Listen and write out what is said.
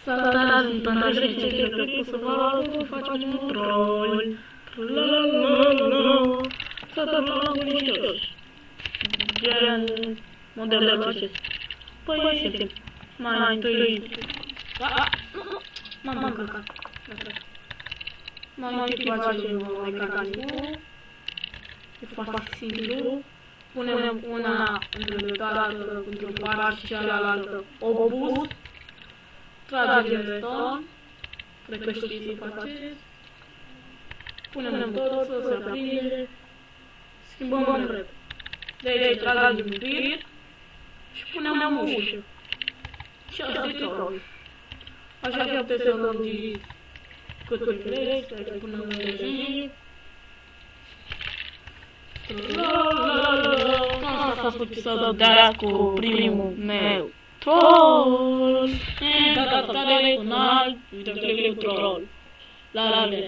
Satanás împărăște trecut să vadă, facem un troll. Satanás liniștios. Gen modelul acesta. Păi e simplu. Mai întâi... M-am încărcat. Mai întâi facem mecanismul. E foarte simplu. Punem una îndreptată într-o parte și cealaltă opus. Tragem beton. Cred că știți să faceți. Punem tot să se aprinde. Schimbăm repede. De aici tragem un fir. Și punem o ușă. Și asta e troll. Așa că puteți să lărgiți cât vreți, să punem un lărgit. Asta s-a putut să dea cu primul meu troll. Dacă tare cu alt, uite-te cu troll. La revedere!